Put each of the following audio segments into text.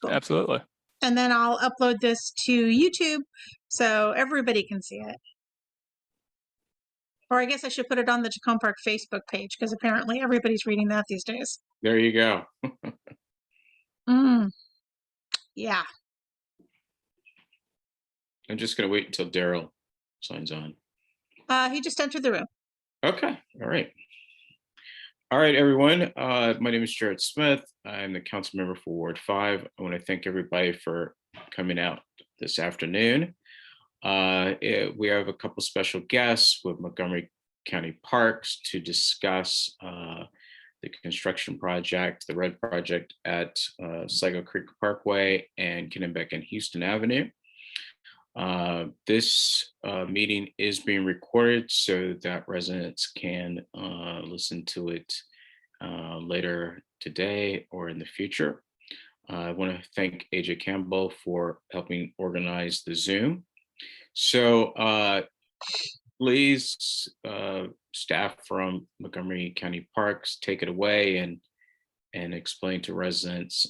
Cool. Absolutely. And then I'll upload this to YouTube so everybody can see it. Or I guess I should put it on the Takoma Park Facebook page because apparently everybody's reading that these days. There you go. Yeah. I'm just going to wait until Daryl signs on. He just entered the room. Okay. All right. All right, everyone. My name is Jarrett Smith. I'm the council member for Ward 5. I want to thank everybody for coming out this afternoon. We have a couple special guests with Montgomery County Parks to discuss the construction project, the RED project at Sligo Creek Parkway and Kennebec and Houston Avenue. This meeting is being recorded so that residents can listen to it later today or in the future. I want to thank AJ Campbell for helping organize the Zoom. So please, staff from Montgomery County Parks, take it away and explain to residents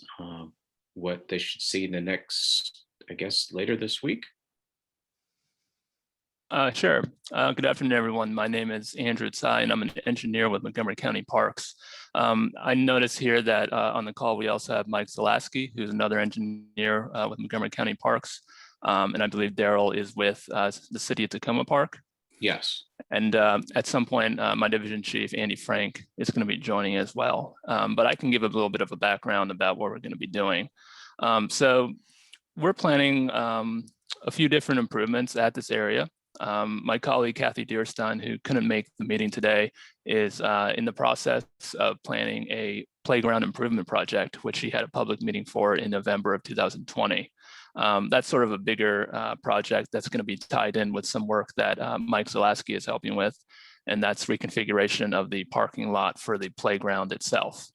what they should see in the next, I guess, later this week. Sure. Good afternoon, everyone. My name is Andrew Tsai, and I'm an engineer with Montgomery County Parks. I notice here that on the call, we also have Mike Zalaski, who's another engineer with Montgomery County Parks. And I believe Daryl is with the city of Takoma Park. Yes. And at some point, my division chief, Andy Frank, is going to be joining as well. But I can give a little bit of a background about what we're going to be doing. So we're planning a few different improvements at this area. My colleague, Kathy Deerstein, who couldn't make the meeting today, is in the process of planning a playground improvement project, which she had a public meeting for in November of 2020. That's sort of a bigger project that's going to be tied in with some work that Mike Zalaski is helping with, and that's reconfiguration of the parking lot for the playground itself.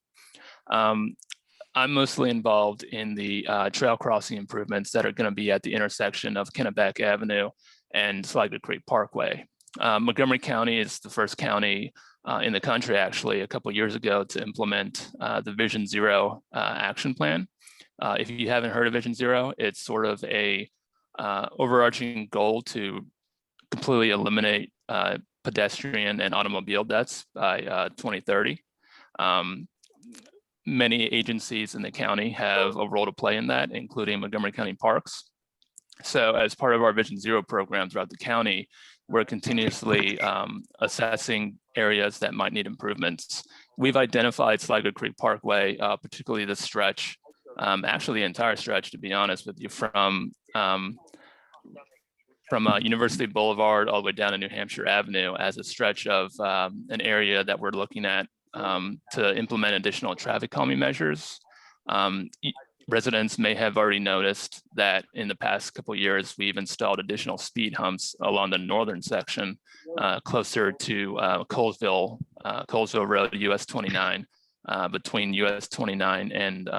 I'm mostly involved in the trail crossing improvements that are going to be at the intersection of Kennebec Avenue and Sligo Creek Parkway. Montgomery County is the first county in the country, actually, a couple of years ago to implement the Vision Zero action plan. If you haven't heard of Vision Zero, it's sort of a overarching goal to completely eliminate pedestrian and automobile deaths by 2030. Many agencies in the county have a role to play in that, including Montgomery County Parks. So as part of our Vision Zero program throughout the county, we're continuously assessing areas that might need improvements. We've identified Sligo Creek Parkway, particularly the stretch, actually the entire stretch, to be honest with you, from University Boulevard all the way down to New Hampshire Avenue as a stretch of an area that we're looking at to implement additional traffic calming measures. Residents may have already noticed that in the past couple of years, we've installed additional speed humps along the northern section closer to Colesville Road, US 29. Between US 29 and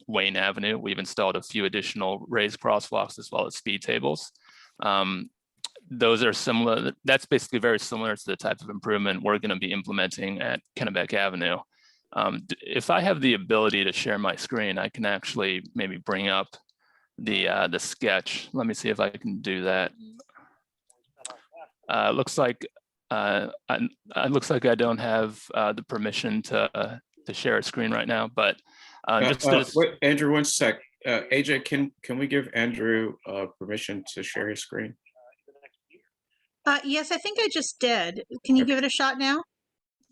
Wayne Avenue, we've installed a few additional raised crosswalks as well as speed tables. Those are similar, that's basically very similar to the type of improvement we're going to be implementing at Kennebec Avenue. If I have the ability to share my screen, I can actually maybe bring up the sketch. Let me see if I can do that. Looks like I don't have the permission to share a screen right now, but wait, Andrew, one sec. AJ, can we give Andrew permission to share his screen? Yes, I think I just did. Can you give it a shot now?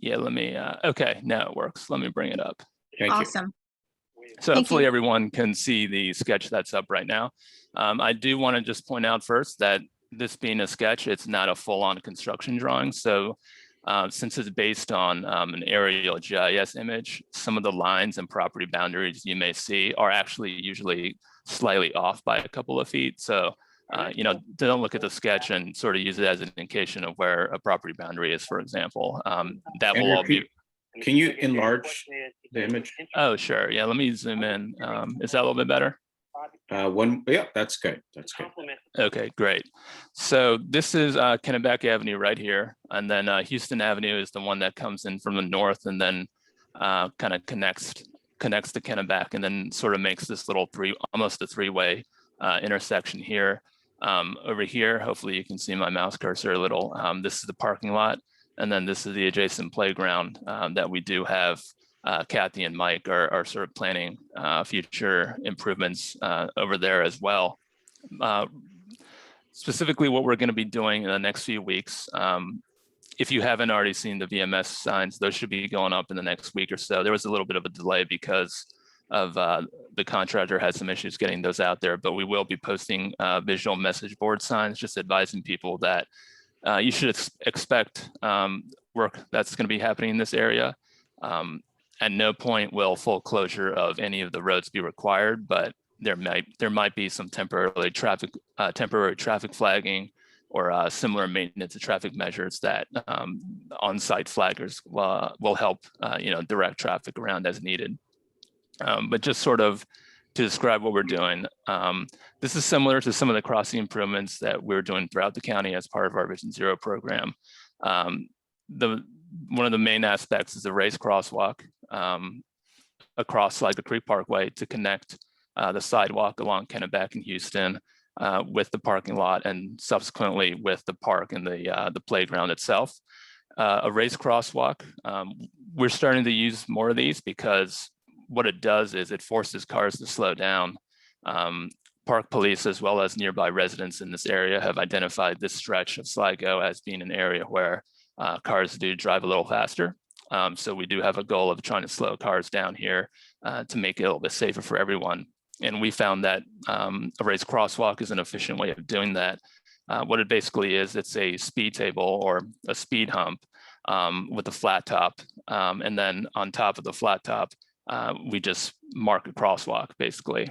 Yeah, let me, okay, now it works. Let me bring it up. Awesome. So hopefully everyone can see the sketch that's up right now. I do want to just point out first that this being a sketch, it's not a full-on construction drawing. So since it's based on an aerial GIS image, some of the lines and property boundaries you may see are actually usually slightly off by a couple of feet. So don't look at the sketch and sort of use it as an indication of where a property boundary is, for example. That will all be. Can you enlarge the image? Oh, sure. Yeah, let me zoom in. Is that a little bit better? Yeah, that's good. That's good. Okay, great. So this is Kennebec Avenue right here. And then Houston Avenue is the one that comes in from the north and then kind of connects connects to Kennebec and then sort of makes this little almost a three-way intersection here. Over here, hopefully you can see my mouse cursor a little. This is the parking lot, and then this is the adjacent playground that we do have. Kathy and Mike are sort of planning future improvements over there as well. Specifically, what we're going to be doing in the next few weeks, if you haven't already seen the VMS signs, those should be going up in the next week or so. There was a little bit of a delay because of the contractor had some issues getting those out there, but we will be posting visual message board signs, just advising people that you should expect work that's going to be happening in this area. At no point will full closure of any of the roads be required, but there might be some temporary traffic flagging or similar maintenance of traffic measures that on-site flaggers will help direct traffic around as needed. But just sort of to describe what we're doing, this is similar to some of the crossing improvements that we're doing throughout the county as part of our Vision Zero program. One of the main aspects is the raised crosswalk across Sligo Creek Parkway to connect the sidewalk along Kennebec and Houston with the parking lot and subsequently with the park and the playground itself. A raised crosswalk, we're starting to use more of these because what it does is it forces cars to slow down. Park police, as well as nearby residents in this area, have identified this stretch of Sligo as being an area where cars do drive a little faster. So we do have a goal of trying to slow cars down here to make it a little bit safer for everyone. And we found that a raised crosswalk is an efficient way of doing that. What it basically is, it's a speed table or a speed hump with a flat top. And then on top of the flat top, we just mark a crosswalk basically.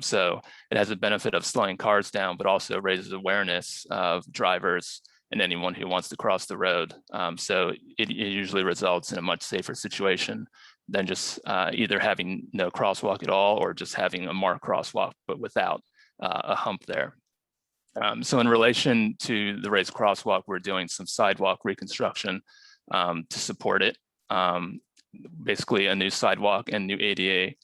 So it has a benefit of slowing cars down, but also raises awareness of drivers and anyone who wants to cross the road. So it usually results in a much safer situation than just either having no crosswalk at all or just having a marked crosswalk, but without a hump there. So in relation to the raised crosswalk, we're doing some sidewalk reconstruction to support it. Basically a new sidewalk and new ADA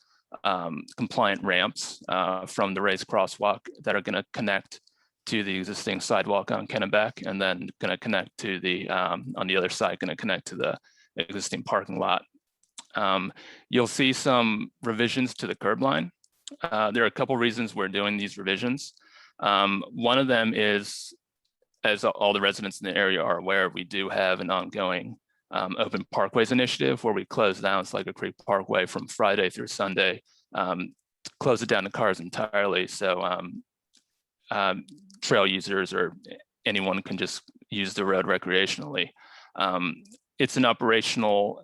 compliant ramps from the raised crosswalk that are going to connect to the existing sidewalk on Kennebec, and then going to connect to the, on the other side, going to connect to the existing parking lot. You'll see some revisions to the curb line. There are a couple reasons we're doing these revisions. One of them is, as all the residents in the area are aware, we do have an ongoing open parkways initiative where we close down Sligo Creek Parkway from Friday through Sunday, close it down to cars entirely. So trail users or anyone can just use the road recreationally. It's an operational,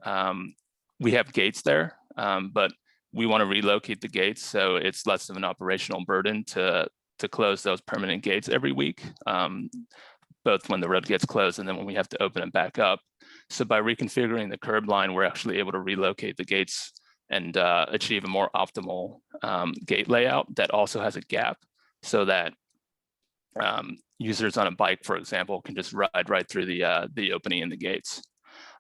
we have gates there, but we want to relocate the gates so it's less of an operational burden to close those permanent gates every week, both when the road gets closed and then when we have to open it back up. So by reconfiguring the curb line, we're actually able to relocate the gates and achieve a more optimal gate layout that also has a gap so that users on a bike, for example, can just ride right through the opening in the gates.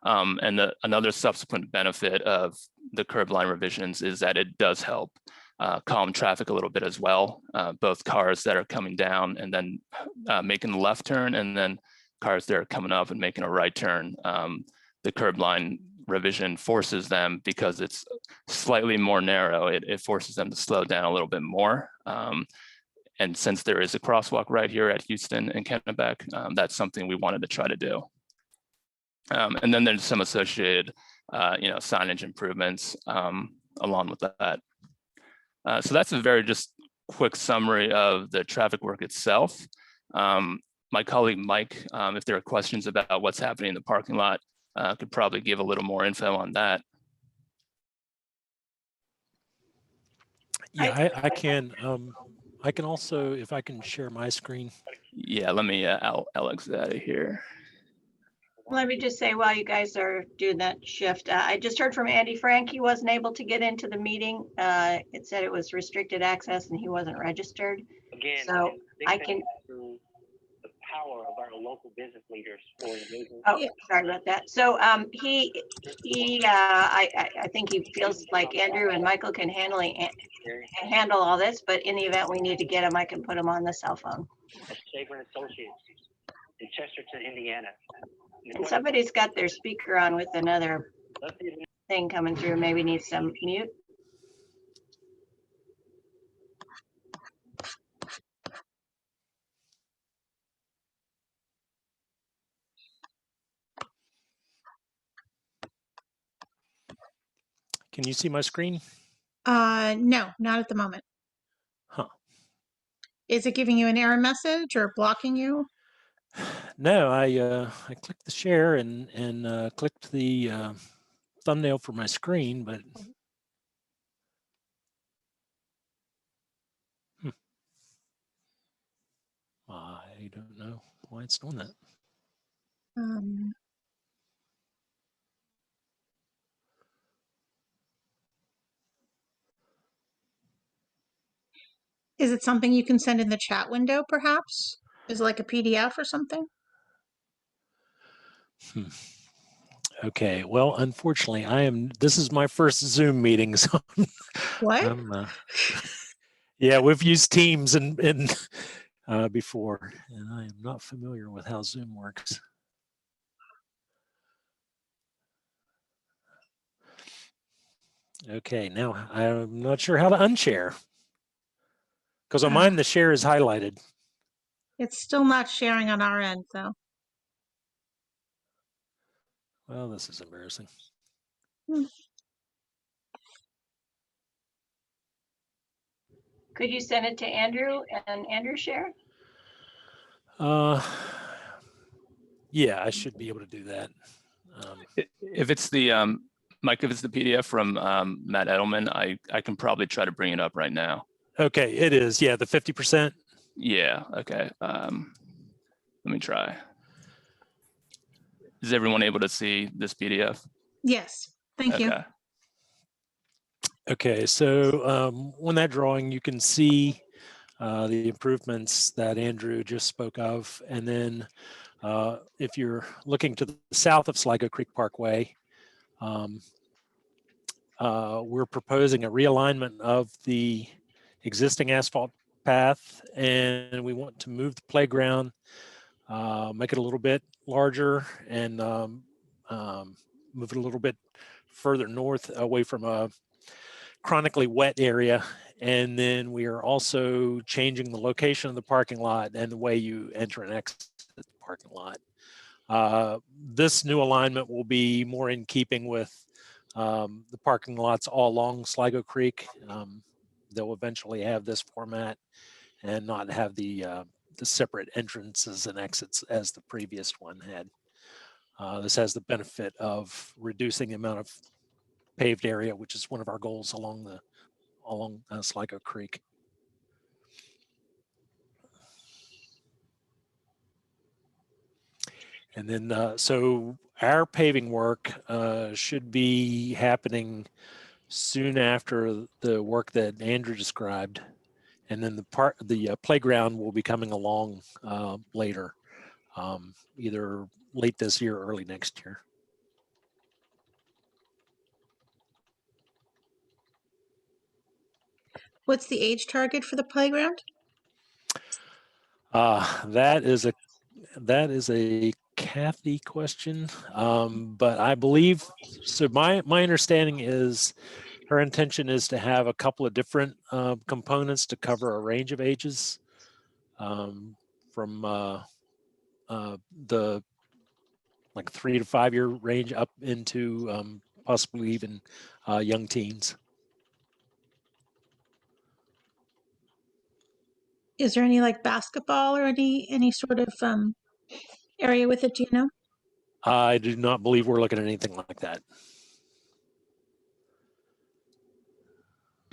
And another subsequent benefit of the curb line revisions is that it does help calm traffic a little bit as well. Both cars that are coming down and then making the left turn, and then cars that are coming up and making a right turn. The curb line revision forces them, because it's slightly more narrow, it forces them to slow down a little bit more. And since there is a crosswalk right here at Houston and Kennebec, that's something we wanted to try to do. And then there's some associated, signage improvements along with that. So that's a very just quick summary of the traffic work itself. My colleague Mike, if there are questions about what's happening in the parking lot, could probably give a little more info on that. Yeah, I can. I can also, if I can share my screen. Yeah, let me Alex out of here. Let me just say, while you guys are doing that shift, I just heard from Andy Frank. He wasn't able to get into the meeting. It said it was restricted access and he wasn't registered. Again, so I can. Through the power of our local business leaders for engaging. Oh, sorry about that. So I think he feels like Andrew and Michael can handle all this, but in the event we need to get him, I can put him on the cell phone. Saber and Associates in Chesterton, Indiana. And somebody's got their speaker on with another thing coming through. Maybe needs some mute. Can you see my screen? No, not at the moment. Huh. Is it giving you an error message or blocking you? No, I clicked the share and clicked the thumbnail for my screen, but I don't know why it's doing that. Is it something you can send in the chat window, perhaps? Is it like a PDF or something? Okay, well, unfortunately, this is my first Zoom meeting, so What? yeah, we've used Teams and before, and I am not familiar with how Zoom works. Okay, now I'm not sure how to unshare, because on mine the share is highlighted. It's still not sharing on our end, though. Well, this is embarrassing. Could you send it to Andrew and Andrew share? Yeah, I should be able to do that. If it's the Mike, if it's the PDF from Matt Edelman, I can probably try to bring it up right now. Okay, it is. Yeah, the 50%. Yeah. Okay. Let me try. Is everyone able to see this PDF? Yes. Thank you. Okay, so on that drawing, you can see the improvements that Andrew just spoke of. And then if you're looking to the south of Sligo Creek Parkway, we're proposing a realignment of the existing asphalt path, and we want to move the playground, make it a little bit larger, and move it a little bit further north away from a chronically wet area. And then we are also changing the location of the parking lot and the way you enter and exit the parking lot. This new alignment will be more in keeping with the parking lots all along Sligo Creek. They'll eventually have this format and not have the separate entrances and exits as the previous one had. This has the benefit of reducing the amount of paved area, which is one of our goals along Sligo Creek. And then, so our paving work should be happening soon after the work that Andrew described. And then the playground will be coming along later, either late this year or early next year. What's the age target for the playground? That is a Kathy question, but I believe so. My understanding is her intention is to have a couple of different components to cover a range of ages, from the like 3 to 5 year range up into possibly even young teens. Is there any like basketball or any sort of area with it? Do you know? I do not believe we're looking at anything like that.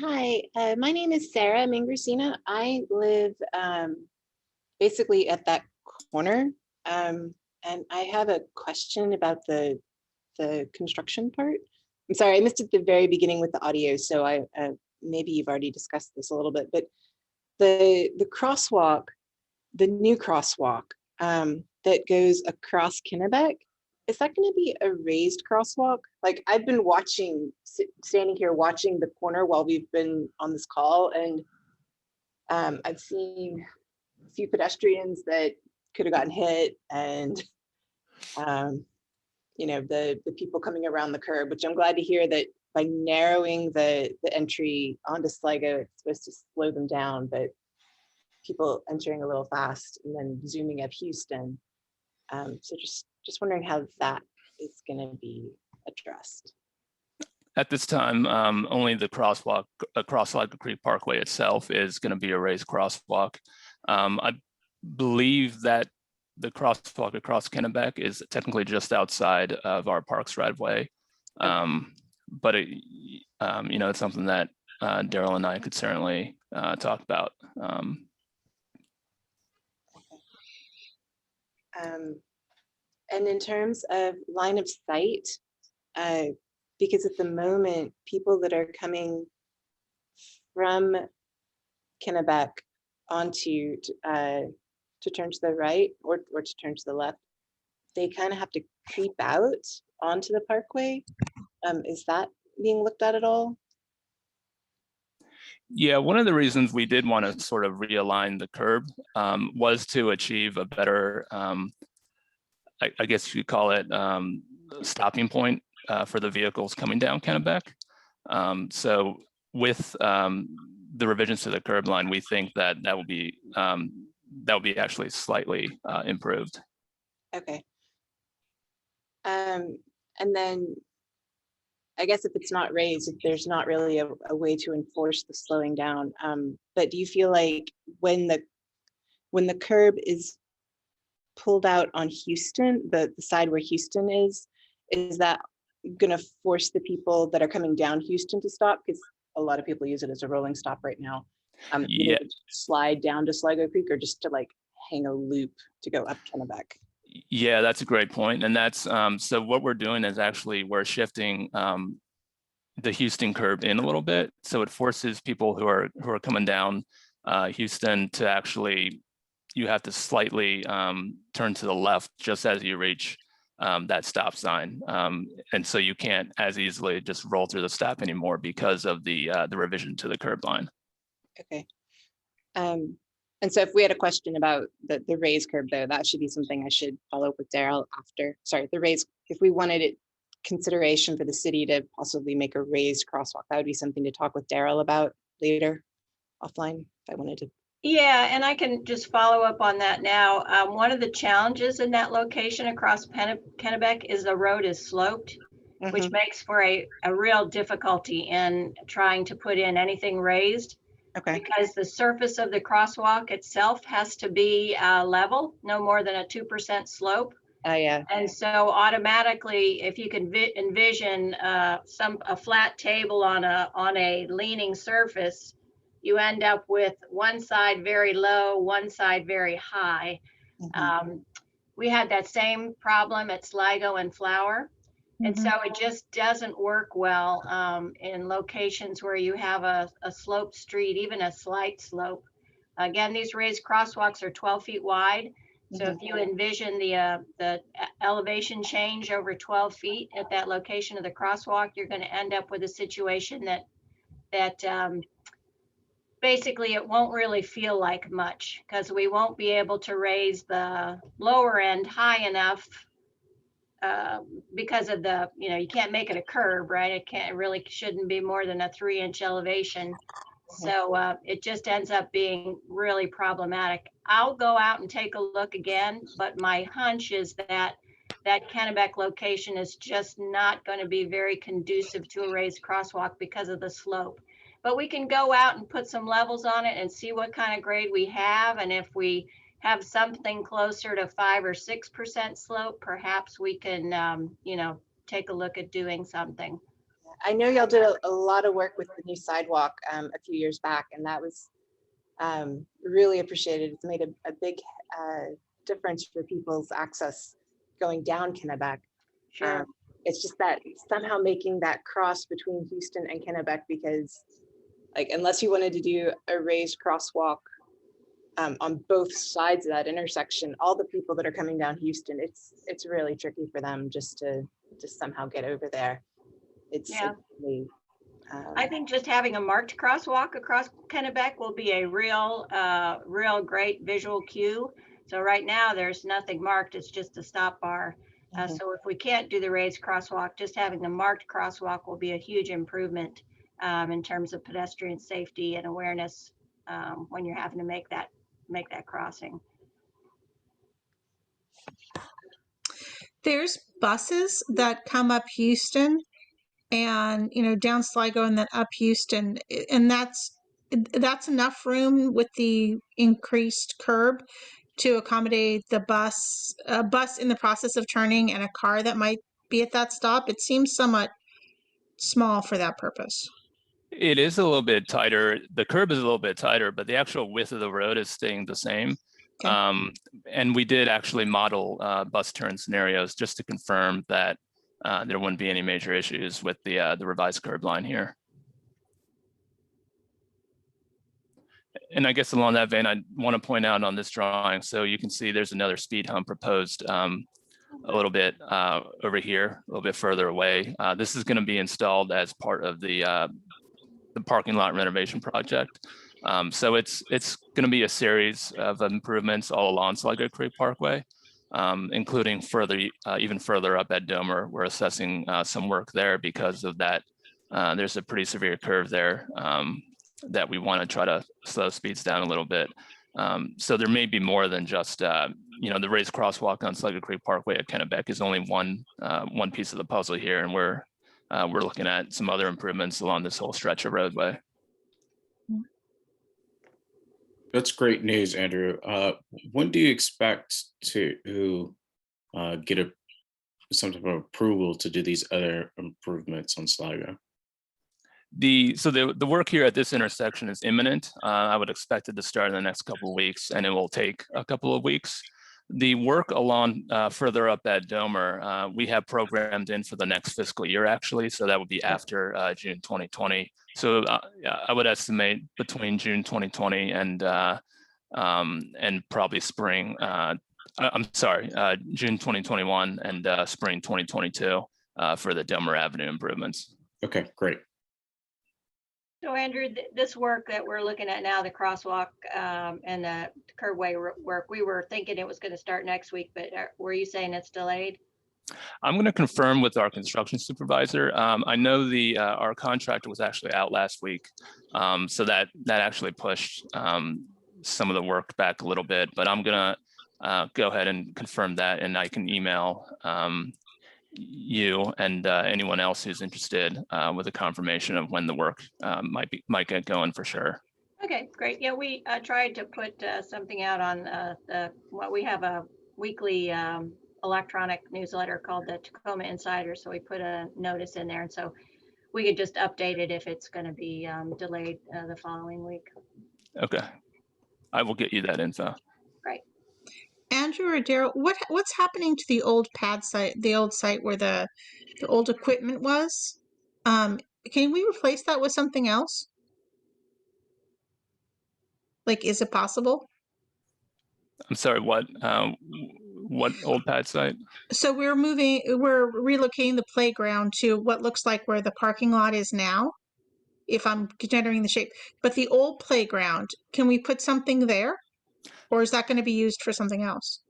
Hi, my name is Sarah Mingrusina. I live basically at that corner, and I have a question about the construction part. I'm sorry, I missed it at the very beginning with the audio, so I maybe you've already discussed this a little bit, but the crosswalk, the new crosswalk, that goes across Kennebec. Is that going to be a raised crosswalk? Like, I've been watching, standing here watching the corner while we've been on this call, and I've seen a few pedestrians that could have gotten hit, and you know, the people coming around the curb, which I'm glad to hear that by narrowing the entry onto Sligo, it's supposed to slow them down, but people entering a little fast and then zooming up Houston. So just wondering how that is going to be addressed. At this time, only the crosswalk across Sligo Creek Parkway itself is going to be a raised crosswalk. I believe that the crosswalk across Kennebec is technically just outside of our parks right of way. But it, you know, it's something that Daryl and I could certainly talk about. And in terms of line of sight, because at the moment, people that are coming from Kennebec onto to turn to the right or to turn to the left, they kind of have to creep out onto the parkway. Is that being looked at all? Yeah, one of the reasons we did want to sort of realign the curb was to achieve a better, I guess you could call it stopping point for the vehicles coming down Kennebec. So with the revisions to the curb line, we think that that will be actually slightly improved. Okay. And then I guess if it's not raised, if there's not really a way to enforce the slowing down, but do you feel like when the curb is pulled out on Houston, the side where Houston is that going to force the people that are coming down Houston to stop? Because a lot of people use it as a rolling stop right now. Yeah. Slide down to Sligo Creek or just to like hang a loop to go up Kennebec. Yeah, that's a great point. And that's so what we're doing is actually we're shifting the Houston curb in a little bit. So it forces people who are coming down Houston to actually, you have to slightly turn to the left just as you reach that stop sign. And so you can't as easily just roll through the stop anymore because of the revision to the curb line. Okay. And so if we had a question about the raised curb though, that should be something I should follow up with Daryl after. Sorry, the raised, if we wanted it consideration for the city to possibly make a raised crosswalk, that would be something to talk with Daryl about later offline if I wanted to. Yeah, and I can just follow up on that now. One of the challenges in that location across Kennebec is the road is sloped, which makes for a real difficulty in trying to put in anything raised. Okay. Because the surface of the crosswalk itself has to be level, no more than a 2% slope. Yeah. And so automatically, if you can envision a flat table on a leaning surface, you end up with one side very low, one side very high. We had that same problem at Sligo and Flower. And so it just doesn't work well in locations where you have a sloped street, even a slight slope. Again, these raised crosswalks are 12 feet wide. So if you envision the elevation change over 12 feet at that location of the crosswalk, you're going to end up with a situation that basically it won't really feel like much because we won't be able to raise the lower end high enough because of the, you can't make it a curb, right? It really shouldn't be more than a 3-inch elevation. So it just ends up being really problematic. I'll go out and take a look again, but my hunch is that Kennebec location is just not going to be very conducive to a raised crosswalk because of the slope. But we can go out and put some levels on it and see what kind of grade we have. And if we have something closer to 5 or 6% slope, perhaps we can, take a look at doing something. I know y'all did a lot of work with the new sidewalk a few years back, and that was really appreciated. It's made a big difference for people's access going down Kennebec. Sure. It's just that somehow making that cross between Houston and Kennebec, because like unless you wanted to do a raised crosswalk on both sides of that intersection, all the people that are coming down Houston, it's really tricky for them just to somehow get over there. It's Yeah. really, I think just having a marked crosswalk across Kennebec will be a real great visual cue. So right now there's nothing marked, it's just a stop bar. So if we can't do the raised crosswalk, just having the marked crosswalk will be a huge improvement in terms of pedestrian safety and awareness when you're having to make that crossing. There's buses that come up Houston and, you know, down Sligo and then up Houston, and that's enough room with the increased curb to accommodate the bus, a bus in the process of turning and a car that might be at that stop. It seems somewhat small for that purpose. It is a little bit tighter. The curb is a little bit tighter, but the actual width of the road is staying the same. Okay. And we did actually model bus turn scenarios just to confirm that there wouldn't be any major issues with the revised curb line here. And I guess along that vein, I want to point out on this drawing, so you can see there's another speed hump proposed a little bit over here, a little bit further away. This is going to be installed as part of the parking lot renovation project. So it's going to be a series of improvements all along Sligo Creek Parkway, including even further up at Domer. We're assessing some work there because of that. There's a pretty severe curve there that we want to try to slow speeds down a little bit. So there may be more than just you know, the raised crosswalk on Sligo Creek Parkway at Kennebec is only one piece of the puzzle here, and we're looking at some other improvements along this whole stretch of roadway. That's great news, Andrew. When do you expect to get some type of approval to do these other improvements on Sligo? So the work here at this intersection is imminent. I would expect it to start in the next couple of weeks, and it will take a couple of weeks. The work along further up at Domer, we have programmed in for the next fiscal year, actually. So that would be after June 2020. So I would estimate between June 2020 and probably spring. I'm sorry, June 2021 and spring 2022 for the Domer Avenue improvements. Okay, great. So Andrew, this work that we're looking at now, the crosswalk and the curbway work, we were thinking it was going to start next week, but were you saying it's delayed? I'm going to confirm with our construction supervisor. I know our contractor was actually out last week, so that actually pushed some of the work back a little bit, but I'm going to go ahead and confirm that, and I can email you and anyone else who's interested with a confirmation of when the work might get going for sure. Okay, great. Yeah, we tried to put something out on we have a weekly electronic newsletter called the Takoma Insider. So we put a notice in there, and so we could just update it if it's going to be delayed the following week. Okay, I will get you that info. Great. Andrew or Daryl, what's happening to the old pad site, the old site where the old equipment was? Can we replace that with something else? Like, is it possible? I'm sorry, what old pad site? So we're relocating the playground to what looks like where the parking lot is now, if I'm generating the shape. But the old playground, can we put something there? Or is that going to be used for something else?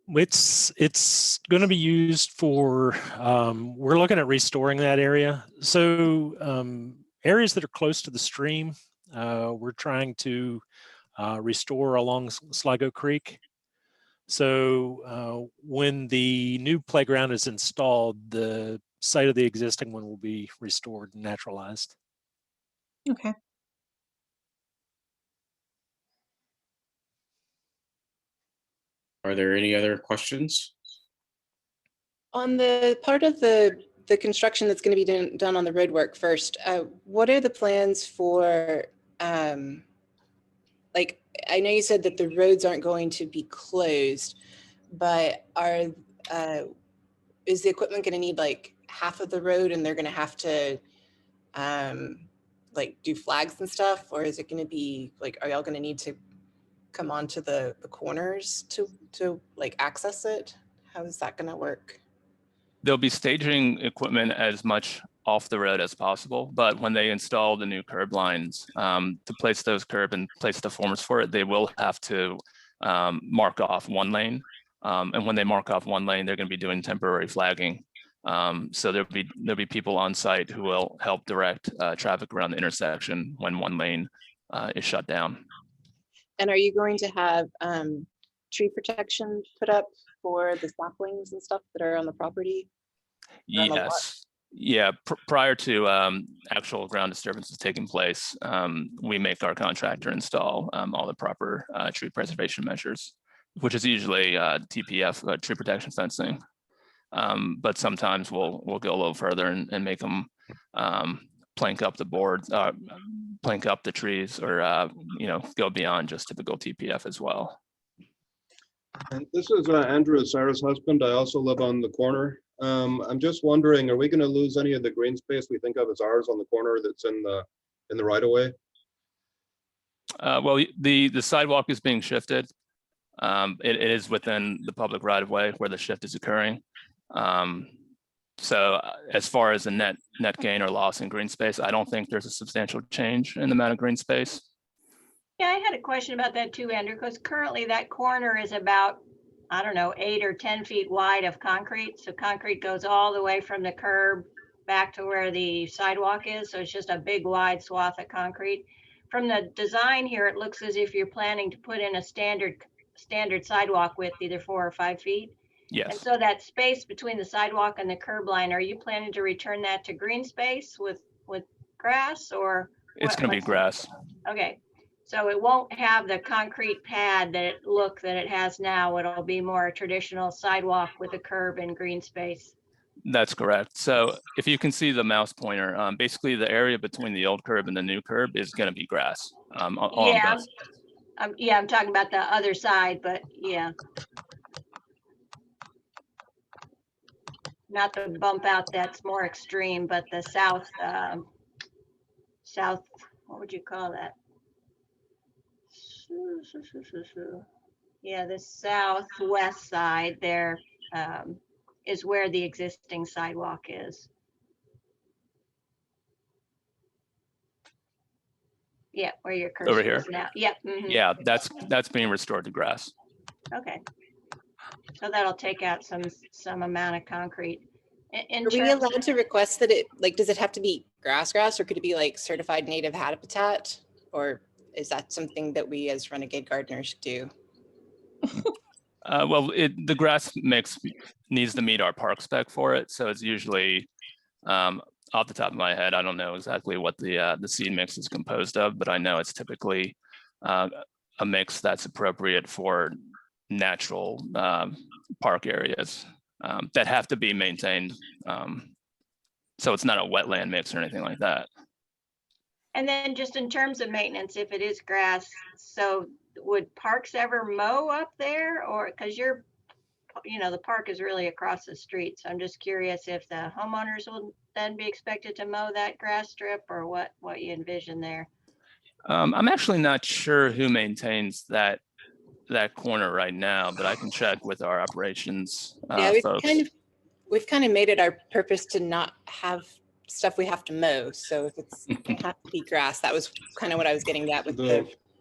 It's going to be used for, we're looking at restoring that area. So areas that are close to the stream, we're trying to restore along Sligo Creek. So when the new playground is installed, the site of the existing one will be restored and naturalized. Okay. Are there any other questions? On the part of the construction that's going to be done on the roadwork first, what are the plans for, like, I know you said that the roads aren't going to be closed, but is the equipment going to need like half of the road and they're going to have to like do flags and stuff? Or is it going to be like, are y'all going to need to come onto the corners to like access it? How is that gonna work? They'll be staging equipment as much off the road as possible, but when they install the new curb lines, to place those curb and place the formers for it, they will have to mark off one lane. And when they mark off one lane, they're going to be doing temporary flagging. So there'll be people on site who will help direct traffic around the intersection when one lane is shut down. And are you going to have tree protection put up for the saplings and stuff that are on the property? On the lot? Yes. Yeah, prior to actual ground disturbances taking place, we make our contractor install all the proper tree preservation measures, which is usually TPF, tree protection fencing. But sometimes we'll go a little further and make them plank up the boards, plank up the trees, or go beyond just typical TPF as well. And this is Andrew, Sarah's husband. I also live on the corner. I'm just wondering, are we going to lose any of the green space we think of as ours on the corner that's in the right of way? Well, the sidewalk is being shifted. It is within the public right of way where the shift is occurring. So as far as the net gain or loss in green space, I don't think there's a substantial change in the amount of green space. Yeah, I had a question about that too, Andrew, because currently that corner is about, I don't know, 8 or 10 feet wide of concrete. So concrete goes all the way from the curb back to where the sidewalk is. So it's just a big wide swath of concrete. From the design here, it looks as if you're planning to put in a standard sidewalk width, either 4 or 5 feet. Yes. And so that space between the sidewalk and the curb line, are you planning to return that to green space with grass, or? It's going to be grass. Okay. So it won't have the concrete pad that it has now. It'll be more a traditional sidewalk with a curb and green space. That's correct. So if you can see the mouse pointer, basically the area between the old curb and the new curb is going to be grass. I'm talking about the other side, but yeah. Not the bump out that's more extreme, but the south, what would you call that? Yeah, the southwest side there is where the existing sidewalk is. Yeah, where your cursor Over here. is now. Yep. Mm-hmm. Yeah, that's being restored to grass. Okay. So that'll take out some amount of concrete. Are we allowed to request that it, like, does it have to be grass, or could it be like certified native habitat? Or is that something that we as renegade gardeners do? Well, the grass mix needs to meet our park spec for it. So it's usually, off the top of my head, I don't know exactly what the seed mix is composed of, but I know it's typically a mix that's appropriate for natural park areas that have to be maintained. So it's not a wetland mix or anything like that. And then just in terms of maintenance, if it is grass, so would parks ever mow up there, or because the park is really across the street. So I'm just curious if the homeowners will then be expected to mow that grass strip, or what you envision there. I'm actually not sure who maintains that corner right now, but I can check with our operations folks. We've kind of made it our purpose to not have stuff we have to mow. So if it's gonna have to be grass, that was kind of what I was getting at with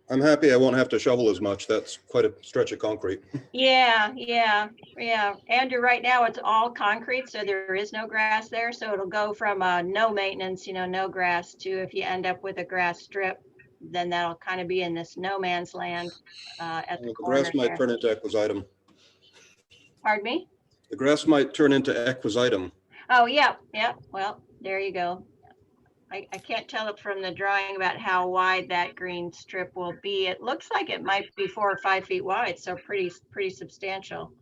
I'm happy I won't have to shovel as much. That's quite a stretch of concrete. Yeah. Andrew, right now it's all concrete, so there is no grass there. So it'll go from no maintenance, no grass, to if you end up with a grass strip, then that'll kind of be in this no man's land at the corner. The grass might turn into equisetum. Pardon me? The grass might turn into equisetum. Oh, yeah. Well, there you go. I can't tell it from the drawing about how wide that green strip will be. It looks like it might be 4 or 5 feet wide, so pretty substantial.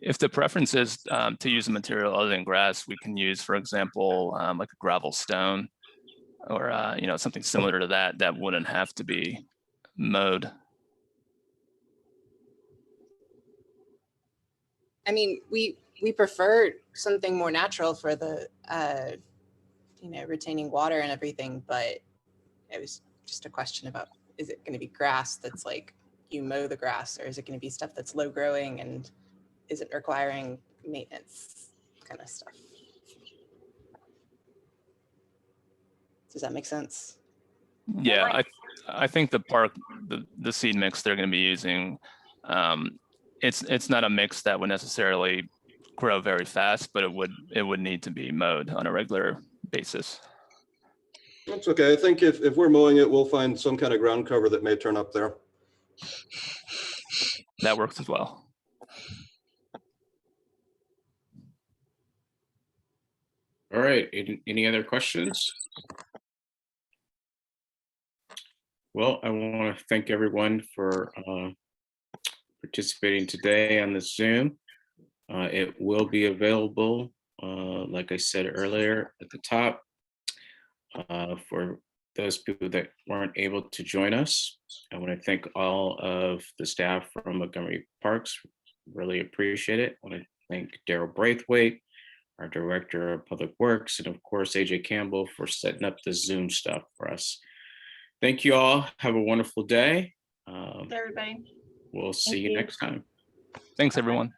If the preference is to use a material other than grass, we can use, for example, like a gravel stone, or something similar to that wouldn't have to be mowed. I mean, we prefer something more natural for the retaining water and everything, but it was just a question about, is it going to be grass that's like you mow the grass, or is it going to be stuff that's low growing and isn't requiring maintenance kind of stuff? Does that make sense? Yeah, I think the park, the seed mix they're going to be using, it's not a mix that would necessarily grow very fast, but it would need to be mowed on a regular basis. That's okay. I think if we're mowing it, we'll find some kind of ground cover that may turn up there. That works as well. All right, any other questions? Well, I want to thank everyone for participating today on this Zoom. It will be available, like I said earlier at the top, for those people that weren't able to join us. I want to thank all of the staff from Montgomery Parks. Really appreciate it. I want to thank Daryl Braithwaite, our Director of Public Works, and of course, AJ Campbell for setting up the Zoom stuff for us. Thank you all. Have a wonderful day. Everybody. We'll see you next time. Thanks, everyone.